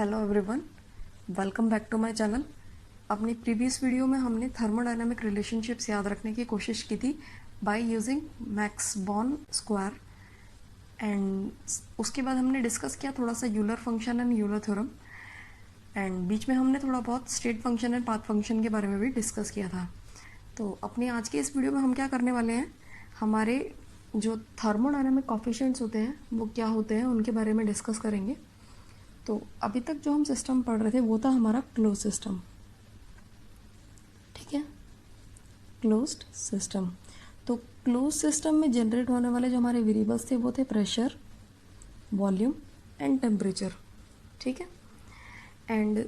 Hello everyone, welcome back to my channel. अपनी previous video में हमने थर्मोडायनामिक रिलेशनशिप्स याद रखने की कोशिश की थी by using Max Born square and उसके बाद हमने डिस्कस किया थोड़ा सा Euler function and Euler theorem and बीच में हमने थोड़ा बहुत state function and path function के बारे में भी डिस्कस किया था। तो अपनी आज के इस वीडियो में हम क्या करने वाले हैं, हमारे जो थर्मोडायनामिक कोफिशिएंट्स होते हैं वो क्या होते हैं उनके बारे में डिस्कस करेंगे। तो अभी तक जो हम सिस्टम पढ़ रहे थे वो था हमारा क्लोज सिस्टम, ठीक है, क्लोज्ड सिस्टम। तो क्लोज सिस्टम में जनरेट होने वाले जो हमारे वेरिएबल्स थे वो थे प्रेशर, वॉल्यूम एंड टेम्परेचर, ठीक है। एंड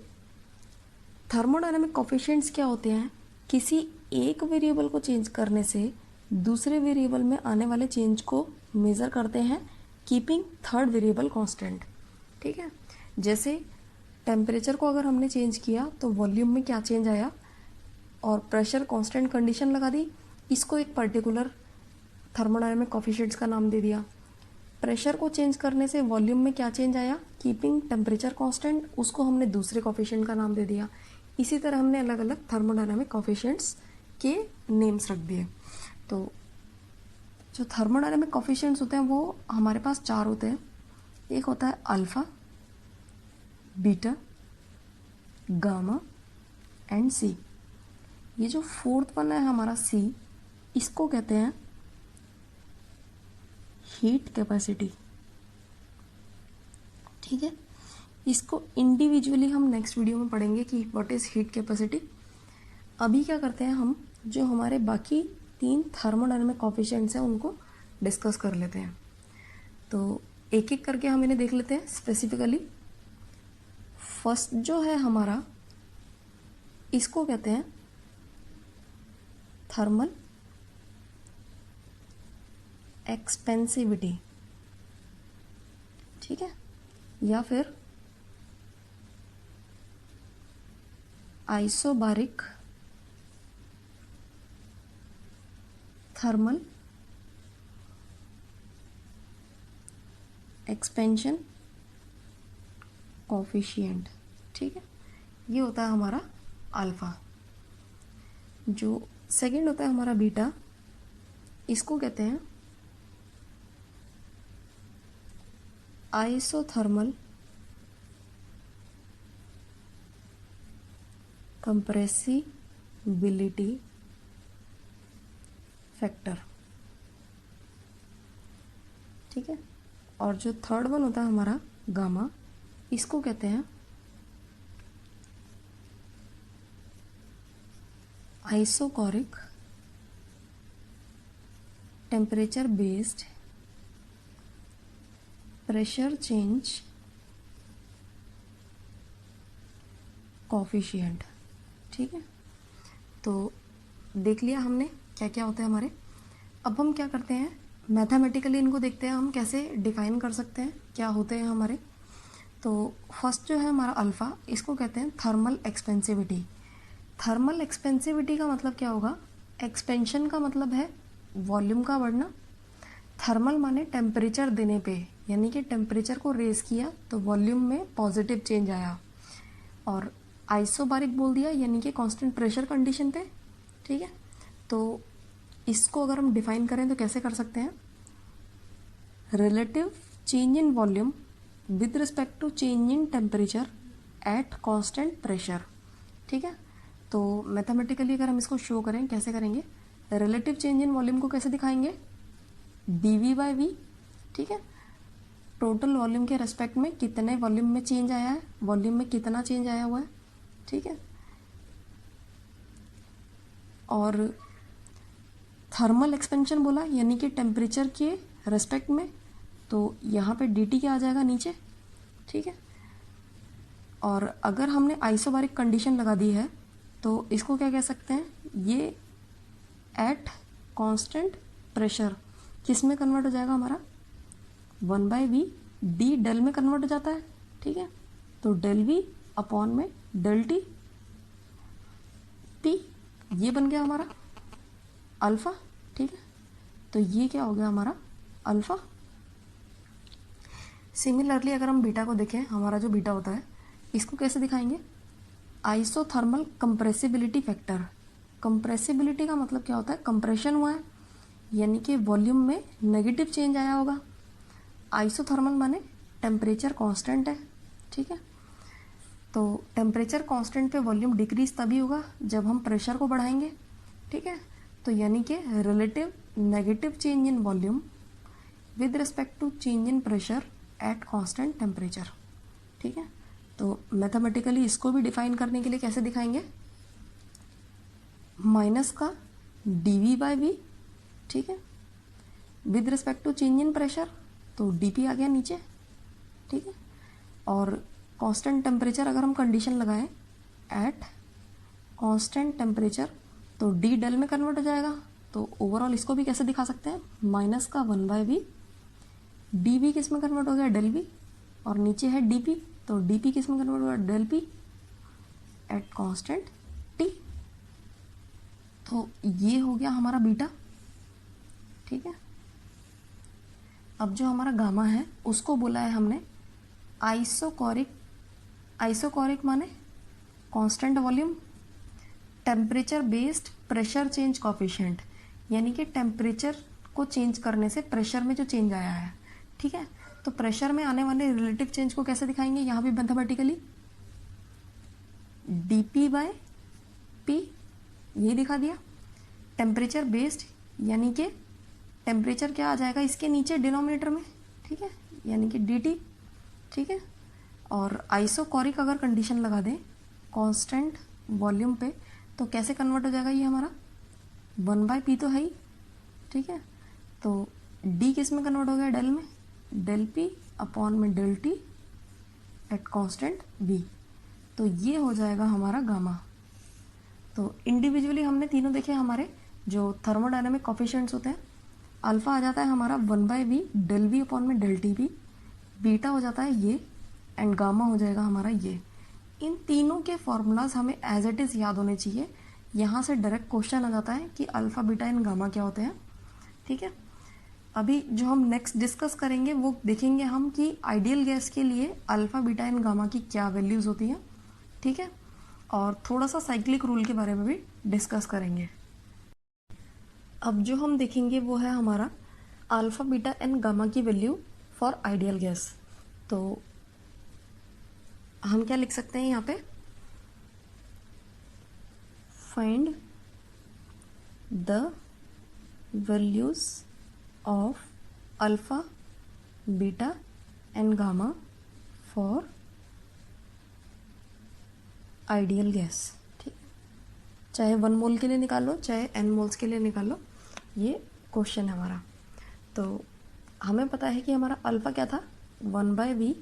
थर्मोडायनामिक कोफिशिएंट्स क्या होते हैं, किसी एक वेरिएबल को चेंज करने से दूसरे वेरिएबल में आने वाले चेंज को मेज़र करते हैं कीपिंग थर्ड वेरिएबल कांस्टेंट, ठीक है। जैसे टेम्परेचर को अगर हमने चेंज किया तो वॉल्यूम में क्या चेंज आया और प्रेशर कांस्टेंट कंडीशन लगा दी, इसको एक पर्टिकुलर थर्मोडायनामिक कोफिशिएंट्स का नाम दे दिया। प्रेशर को चेंज करने से वॉल्यूम में क्या चेंज आया, कीपिंग टेम्परेचर कांस्टेंट, उसको हमने दूसरे कोफिशिएंट का नाम दे दिया। इसी तरह हमने अलग अलग थर्मोडायनामिक कोफिशिएंट्स के नेम्स रख दिए। तो जो थर्मोडायनामिक कोफिशिएंट्स होते हैं वो हमारे पास चार होते हैं। एक होता है अल्फा, बीटा, गामा एंड सी। ये जो फोर्थ वन है हमारा सी, इसको कहते हैं हीट कैपेसिटी, ठीक है। इसको इंडिविजुअली हम नेक्स्ट वीडियो में पढ़ेंगे कि व्हाट इज हीट कैपेसिटी। अभी क्या करते हैं, हम जो हमारे बाकी तीन थर्मोडायनामिक कोफिशिएंट्स हैं उनको डिस्कस कर लेते हैं। तो एक एक करके हम इन्हें देख लेते हैं स्पेसिफिकली। फर्स्ट जो है हमारा, इसको कहते हैं थर्मल एक्सपेंसिविटी, ठीक है, या फिर आइसोबारिक थर्मल एक्सपेंशन कोफिशिएंट, ठीक है। ये होता है हमारा अल्फा। जो सेकंड होता है हमारा बीटा, इसको कहते हैं आइसोथर्मल कंप्रेसिबिलिटी फैक्टर, ठीक है। और जो थर्ड वन होता है हमारा गामा, इसको कहते हैं isochoric temperature based pressure change coefficient, ठीक है। तो देख लिया हमने क्या क्या होता है हमारे। अब हम क्या करते हैं, मैथमेटिकली इनको देखते हैं हम कैसे डिफाइन कर सकते हैं क्या होते हैं हमारे। तो फर्स्ट जो है हमारा अल्फ़ा, इसको कहते हैं थर्मल एक्सपेंसिविटी। थर्मल एक्सपेंसिविटी का मतलब क्या होगा, एक्सपेंशन का मतलब है वॉल्यूम का बढ़ना, थर्मल माने टेम्परेचर देने पे, यानी कि टेम्परेचर को रेज किया तो वॉल्यूम में पॉजिटिव चेंज आया, और आइसोबारिक बोल दिया यानी कि कांस्टेंट प्रेशर कंडीशन पे, ठीक है। तो इसको अगर हम डिफाइन करें तो कैसे कर सकते हैं, relative change in volume with respect to change in temperature at constant pressure, ठीक है। तो मैथमेटिकली अगर हम इसको शो करें, कैसे करेंगे, रिलेटिव चेंज इन वॉल्यूम को कैसे दिखाएंगे, dv बाई वी, ठीक है। टोटल वॉल्यूम के रेस्पेक्ट में कितने वॉल्यूम में चेंज आया है, वॉल्यूम में कितना चेंज आया हुआ है, ठीक है। और थर्मल एक्सपेंशन बोला यानी कि टेम्परेचर के रेस्पेक्ट में, तो यहाँ पे dt क्या आ जाएगा नीचे, ठीक है। और अगर हमने आइसोबारिक कंडीशन लगा दी है तो इसको क्या कह सकते हैं, ये एट कांस्टेंट प्रेशर किस में कन्वर्ट हो जाएगा हमारा, 1/v, डी डेल में कन्वर्ट हो जाता है, ठीक है। तो डेल वी अपॉन में डेल टी, टी ये बन गया हमारा अल्फ़ा, ठीक है। तो ये क्या हो गया हमारा अल्फ़ा। सिमिलरली अगर हम बीटा को देखें, हमारा जो बीटा होता है इसको कैसे दिखाएंगे, आइसोथर्मल कंप्रेसिबिलिटी फैक्टर। कंप्रेसिबिलिटी का मतलब क्या होता है, कंप्रेशन हुआ है यानी कि वॉल्यूम में नेगेटिव चेंज आया होगा। आइसोथर्मल माने टेम्परेचर कांस्टेंट है, ठीक है। तो टेम्परेचर कांस्टेंट पे वॉल्यूम डिक्रीज तभी होगा जब हम प्रेशर को बढ़ाएंगे, ठीक है। तो यानी कि relative negative change in volume with respect to change in pressure at constant temperature, ठीक है। तो मैथमेटिकली इसको भी डिफाइन करने के लिए कैसे दिखाएंगे, माइनस का dV बाई वी, ठीक है, with respect to change in pressure, तो dP आ गया नीचे, ठीक है। और कांस्टेंट टेम्परेचर अगर हम कंडीशन लगाएं एट कांस्टेंट टेम्परेचर, तो D डेल में कन्वर्ट हो जाएगा। तो ओवरऑल इसको भी कैसे दिखा सकते हैं, माइनस का 1/v, dV किस में कन्वर्ट हो गया, डेल V, और नीचे है dP, तो dP किस में कन्वर्ट हो गया, del P at constant T। तो ये हो गया हमारा बीटा, ठीक है। अब जो हमारा गामा है उसको बोला है हमने आइसोकोरिक। आइसोकोरिक माने constant volume temperature based pressure change coefficient, यानी कि टेम्परेचर को चेंज करने से प्रेशर में जो चेंज आया है, ठीक है। तो प्रेशर में आने वाले रिलेटिव चेंज को कैसे दिखाएंगे, यहाँ भी मैथमेटिकली dP बाय P, ये दिखा दिया। टेम्परेचर बेस्ड यानी कि टेम्परेचर क्या आ जाएगा इसके नीचे डिनोमिनेटर में, ठीक है, यानी कि dt, ठीक है। और आइसोकोरिक अगर कंडीशन लगा दें कांस्टेंट वॉल्यूम पे, तो कैसे कन्वर्ट हो जाएगा ये हमारा 1/p तो है ही, ठीक है। तो d किस में कन्वर्ट हो गया, डेल में, डेल p अपॉन में del t at constant v। तो ये हो जाएगा हमारा गामा। तो इंडिविजुअली हमने तीनों देखे, हमारे जो थर्मोडायनामिक कोफिशिएंट्स होते हैं, अल्फा आ जाता है हमारा 1/v डेल v अपॉन में डेल टी वी, बीटा हो जाता है ये, एंड गामा हो जाएगा हमारा ये। इन तीनों के फॉर्मूलाज हमें एज इट इज़ याद होने चाहिए। यहाँ से डायरेक्ट क्वेश्चन आ जाता है कि अल्फा बीटा एंड गामा क्या होते हैं, ठीक है। अभी जो हम नेक्स्ट डिस्कस करेंगे वो देखेंगे हम कि आइडियल गैस के लिए अल्फा बीटा एंड गामा की क्या वैल्यूज़ होती हैं, ठीक है। और थोड़ा सा साइक्लिक रूल के बारे में भी डिस्कस करेंगे। अब जो हम देखेंगे वो है हमारा अल्फा बीटा एंड गामा की वैल्यू फॉर आइडियल गैस। तो हम क्या लिख सकते हैं यहाँ पे, find the values of alpha beta and gamma for ideal gas, ठीक है। चाहे 1 मोल के लिए निकालो चाहे n मोल्स के लिए निकालो, ये क्वेश्चन है हमारा। तो हमें पता है कि हमारा अल्फा क्या था, 1/v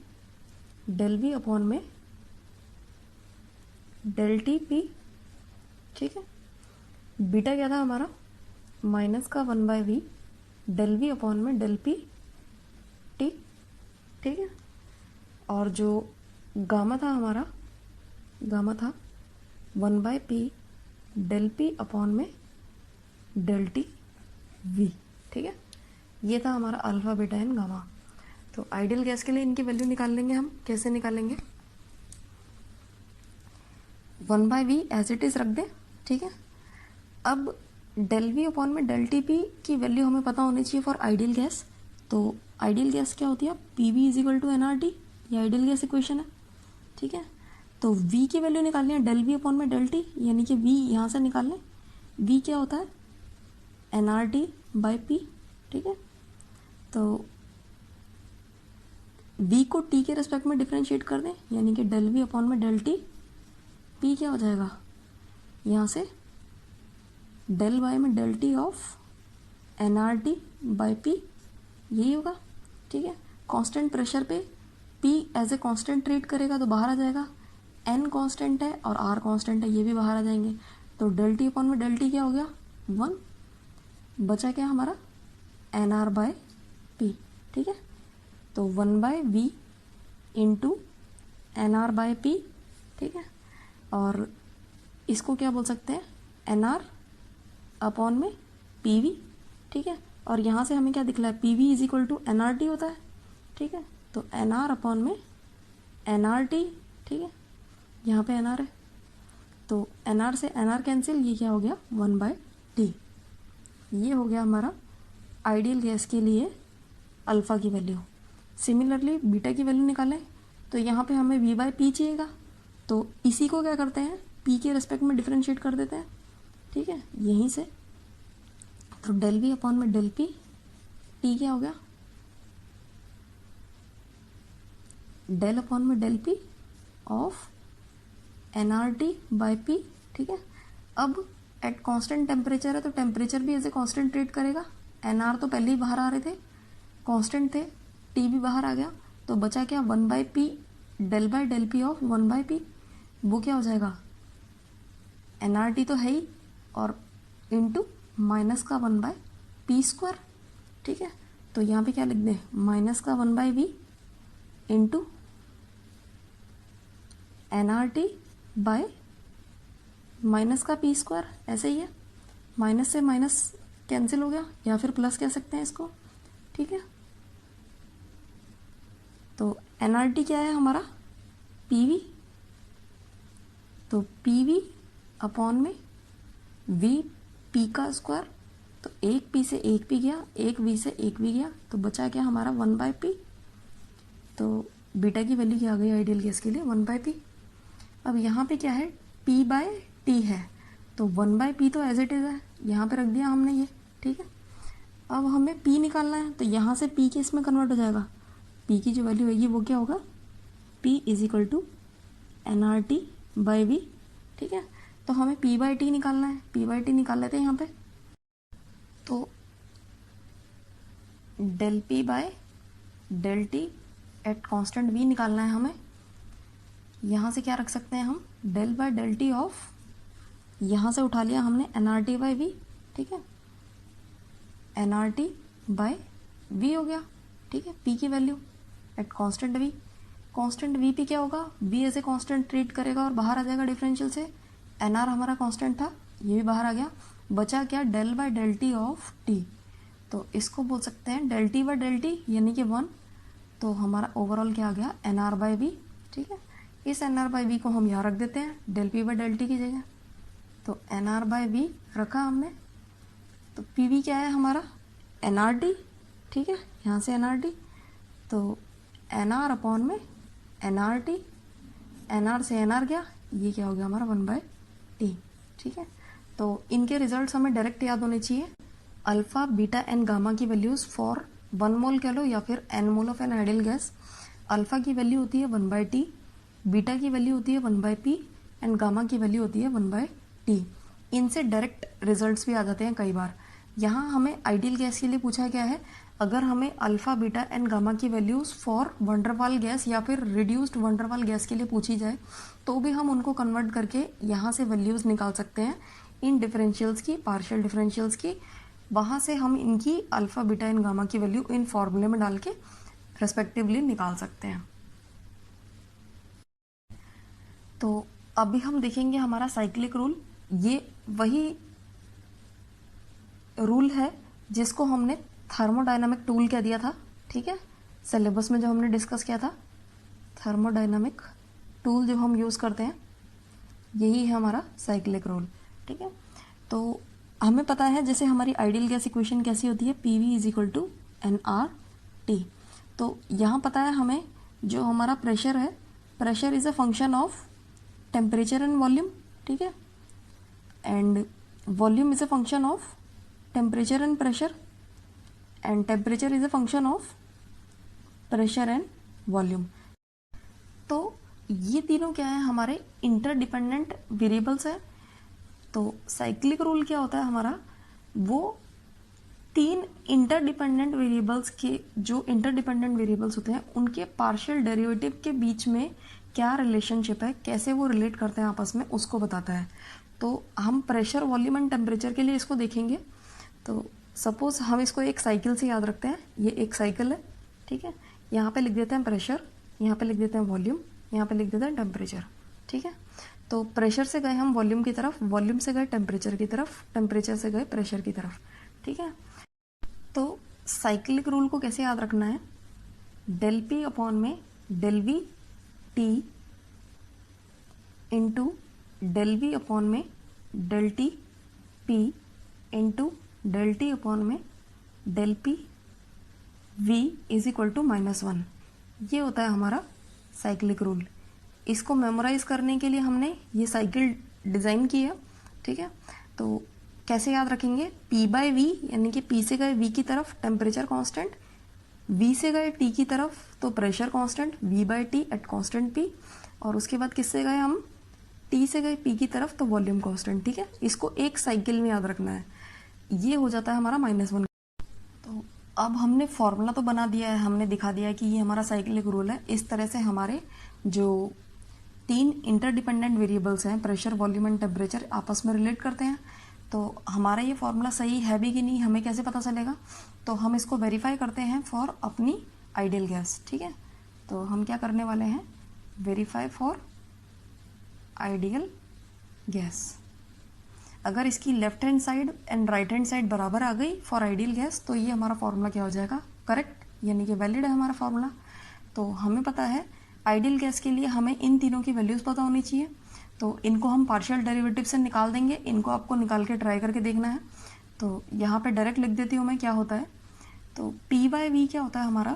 डेल v अपॉन में डेल टी पी, ठीक है। बीटा क्या था हमारा, माइनस का 1/v डेल v अपॉन में डेल पी टी, ठीक है। और जो गामा था हमारा, गामा था 1/p डेल p अपॉन में डेल टी वी, ठीक है। ये था हमारा अल्फा बीटा एंड गामा। तो आइडियल गैस के लिए इनकी वैल्यू निकाल लेंगे हम, कैसे निकालेंगे, 1/v एज इट इज रख दें, ठीक है। अब डेल v अपॉन में डेल टी पी की वैल्यू हमें पता होनी चाहिए फॉर आइडियल गैस। तो आइडियल गैस क्या होती है, P V is equal to N R T, ये आइडियल गैस इक्वेशन है, ठीक है। तो v की वैल्यू निकालनी है डेल v अपॉन में डेल टी, यानी कि v यहाँ से निकाल लें। v क्या होता है, N R T by P, ठीक है। तो v को t के रेस्पेक्ट में डिफ्रेंशिएट कर दें, यानी कि डेल v अपॉन में डेल टी, p क्या हो जाएगा यहाँ से डेल वाई में del T of N R T by P, यही होगा, ठीक है। कांस्टेंट प्रेशर पे p as a constant treat करेगा तो बाहर आ जाएगा, n कांस्टेंट है और r कांस्टेंट है, ये भी बाहर आ जाएंगे। तो डेल टी अपॉन में डेल टी क्या हो गया 1, बचा क्या हमारा एन आर बाय पी, ठीक है। तो 1/v into N R by P, ठीक है। और इसको क्या बोल सकते हैं, एन आर अपॉन में पी वी, ठीक है। और यहाँ से हमें क्या दिख रहा है, P V is equal to N R T होता है, ठीक है। तो एन आर अपॉन में एन आर टी, ठीक है। यहाँ पे NR है, तो NR से NR कैंसिल, ये क्या हो गया 1/T। ये हो गया हमारा आइडियल गैस के लिए अल्फ़ा की वैल्यू। सिमिलरली बीटा की वैल्यू निकालें तो यहाँ पे हमें V/P चाहिएगा, तो इसी को क्या करते हैं P के रिस्पेक्ट में डिफ्रेंशिएट कर देते हैं, ठीक है, यहीं से। तो डेल V अपॉन में डेल P, T क्या हो गया डेल अपॉन में डेल P ऑफ nRT/P, ठीक है। अब एट कांस्टेंट टेम्परेचर है तो टेम्परेचर भी एज ए कांस्टेंट ट्रीट करेगा। NR तो पहले ही बाहर आ रहे थे, कांस्टेंट थे, T भी बाहर आ गया, तो बचा क्या 1/P del P of 1/P। वो क्या हो जाएगा nRT तो है ही, और इंटू माइनस का 1/P², ठीक है। तो यहाँ पे क्या लिख दें माइनस का 1/V into nRT bye minus का P², ऐसे ही है, माइनस से माइनस कैंसिल हो गया, या फिर प्लस कह सकते हैं इसको, ठीक है। तो nRT क्या है हमारा PV, तो PV अपॉन में V P का स्क्वायर, तो एक P से एक P गया, एक V से एक V गया, तो बचा क्या हमारा 1/P। तो बीटा की वैल्यू क्या आ गई आइडियल गैस के लिए 1/P। अब यहाँ पे क्या है T/T है, तो 1/P तो एज इट इज़ है, यहाँ पे रख दिया हमने ये, ठीक है। अब हमें P निकालना है, तो यहाँ से P के इसमें कन्वर्ट हो जाएगा, P की जो वैल्यू होगी वो क्या होगा P = nRT/V, ठीक है। तो हमें P/T निकालना है, P/T निकाल लेते हैं यहाँ पे। तो डेल P/डेल T एट कांस्टेंट V निकालना है हमें। यहाँ से क्या रख सकते हैं हम डेल T ऑफ, यहाँ से उठा लिया हमने nRT/V, ठीक है, nRT/V हो गया, ठीक है। P की value eight constant V, constant V पे क्या होगा V ऐसे कांस्टेंट ट्रीट करेगा और बाहर आ जाएगा डिफरेंशियल से। NR हमारा कांस्टेंट था, ये भी बाहर आ गया, बचा क्या डेल T ऑफ T, तो इसको बोल सकते हैं डेल T/T यानी कि 1। तो हमारा ओवरऑल क्या आ गया nR/V, ठीक है। इस nR/V को हम यहाँ रख देते हैं डेल P/T की जगह, तो nR/V रखा हमने। तो PV क्या है हमारा nRT, ठीक है, यहाँ से nRT, तो NR अपॉन में nRT, NR से NR गया, ये क्या हो गया हमारा 1/T, ठीक है। तो इनके रिजल्ट्स हमें डायरेक्ट याद होने चाहिए। अल्फा बीटा एंड गामा की वैल्यूज फॉर 1 मोल कह लो या फिर n mole of an ideal gas. Alpha की वैल्यू होती है 1/T, बीटा की वैल्यू होती है 1/P एंड गामा की वैल्यू होती है 1/T। इनसे डायरेक्ट रिजल्ट्स भी आ जाते हैं कई बार। यहाँ हमें आइडियल गैस के लिए पूछा गया है, अगर हमें अल्फा बीटा एंड गामा की वैल्यूज फॉर वंडरवाल गैस या फिर रिड्यूस्ड वंडरवाल गैस के लिए पूछी जाए तो भी हम उनको कन्वर्ट करके यहाँ से वैल्यूज निकाल सकते हैं इन डिफरेंशियल्स की, पार्शियल डिफरेंशियल्स की। वहाँ से हम इनकी अल्फा बीटा एंड गामा की वैल्यू इन फॉर्मूले में डाल के रेस्पेक्टिवली निकाल सकते हैं। तो अभी हम देखेंगे हमारा साइक्लिक रूल। ये वही रूल है जिसको हमने थर्मोडायनामिक टूल कह दिया था, ठीक है, सिलेबस में जो हमने डिस्कस किया था। थर्मोडायनामिक टूल जो हम यूज़ करते हैं यही है हमारा साइक्लिक रूल, ठीक है। तो हमें पता है जैसे हमारी आइडियल गैस इक्वेशन कैसी होती है PV = nRT। तो यहाँ पता है हमें जो हमारा प्रेशर है, pressure is a function of temperature and volume, ठीक है, and volume is a function of temperature and pressure, and temperature is a function of pressure and volume. तो ये तीनों क्या है हमारे इंटरडिपेंडेंट वेरिएबल्स है। तो साइक्लिक रूल क्या होता है हमारा, वो तीन इंटरडिपेंडेंट वेरिएबल्स के, जो इंटरडिपेंडेंट वेरिएबल्स होते हैं उनके पार्शियल डेरिवेटिव के बीच में क्या रिलेशनशिप है, कैसे वो रिलेट करते हैं आपस में, उसको बताता है। तो हम प्रेशर वॉल्यूम एंड टेम्परेचर के लिए इसको देखेंगे। तो सपोज हम इसको एक साइकिल से याद रखते हैं, ये एक साइकिल है, ठीक है। यहाँ पे लिख देते हैं प्रेशर, यहाँ पे लिख देते हैं वॉल्यूम, यहाँ पे लिख देते हैं टेम्परेचर, ठीक है। तो प्रेशर से गए हम वॉल्यूम की तरफ, वॉल्यूम से गए टेम्परेचर की तरफ, टेम्परेचर से गए प्रेशर की तरफ, ठीक है। तो साइक्लिक रूल को कैसे याद रखना है, डेल P अपॉन में del V T into del V upon में del T P into del T upon में del P V is equal to -1। ये होता है हमारा साइक्लिक रूल। इसको मेमोराइज करने के लिए हमने ये साइकिल डिज़ाइन की है, ठीक है। तो कैसे याद रखेंगे, P बाय वी यानी कि P से गए V की तरफ टेम्परेचर कांस्टेंट, V से गए T की तरफ तो pressure constant V by T at constant P, और उसके बाद किससे गए हम T से गए P की तरफ तो वॉल्यूम कांस्टेंट, ठीक है। इसको एक साइकिल में याद रखना है। ये हो जाता है हमारा -1। तो अब हमने फॉर्मूला तो बना दिया है, हमने दिखा दिया है कि ये हमारा साइक्लिक रूल है। इस तरह से हमारे जो 3 इंटरडिपेंडेंट वेरिएबल्स हैं, प्रेशर, वॉल्यूम एंड टेम्परेचर, आपस में रिलेट करते हैं। तो हमारा ये फॉर्मूला सही है भी कि नहीं हमें कैसे पता चलेगा, तो हम इसको वेरीफाई करते हैं फॉर अपनी आइडियल गैस, ठीक है। तो हम क्या करने वाले हैं, वेरीफाई फॉर आइडियल गैस। अगर इसकी left hand side and right hand side बराबर आ गई फॉर आइडियल गैस तो ये हमारा फॉर्मूला क्या हो जाएगा, करेक्ट, यानी कि वैलिड है हमारा फॉर्मूला। तो हमें पता है आइडियल गैस के लिए हमें इन तीनों की वैल्यूज़ पता होनी चाहिए। तो इनको हम पार्शियल डेरिवेटिव से निकाल देंगे, इनको आपको निकाल के ट्राई करके देखना है। तो यहाँ पे डायरेक्ट लिख देती हूँ मैं क्या होता है। तो P बाय वी क्या होता है हमारा,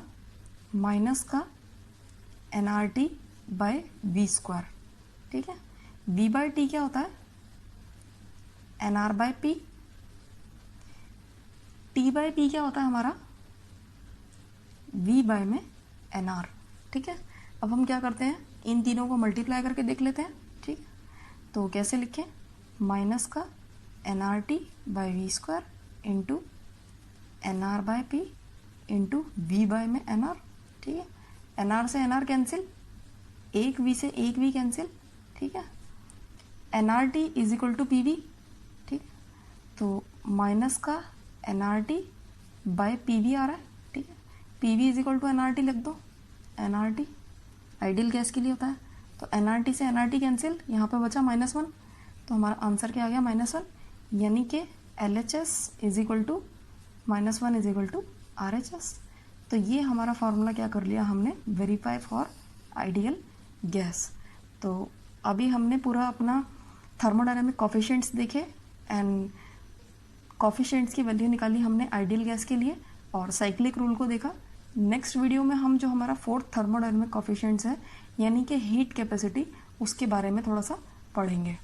माइनस का NRT बाय वी स्क्वायर, ठीक है। V बाय टी क्या होता है, NR by P. T by P क्या होता है हमारा, V बाय में NR, ठीक है। अब हम क्या करते हैं, इन तीनों को मल्टीप्लाई करके देख लेते हैं, ठीक है। तो कैसे लिखें, माइनस का NRT by V square into NR by P into V by में NR, ठीक है। NR से NR कैंसिल, एक V से एक V कैंसिल, ठीक है। NRT is equal to PV, ठीक है। तो माइनस का NRT बाय PV आ रहा है, ठीक है। PV is equal to NRT लिख दो, NRT आइडियल गैस के लिए होता है। तो NRT से NRT कैंसिल, यहाँ पे बचा -1, तो हमारा आंसर क्या आ गया, -1, यानी कि LHS is equal to -1 is equal to RHS। तो ये हमारा फॉर्मूला क्या कर लिया हमने, वेरीफाई फॉर आइडियल गैस। तो अभी हमने पूरा अपना थर्मोडायनामिक कोफिशिएंट्स देखे एंड कोफिशिएंट्स की वैल्यू निकाली हमने आइडियल गैस के लिए और साइक्लिक रूल को देखा। नेक्स्ट वीडियो में हम जो हमारा 4th थर्मोडायनामिक कोफिशिएंट्स है यानी कि हीट कैपेसिटी, उसके बारे में थोड़ा सा पढ़ेंगे।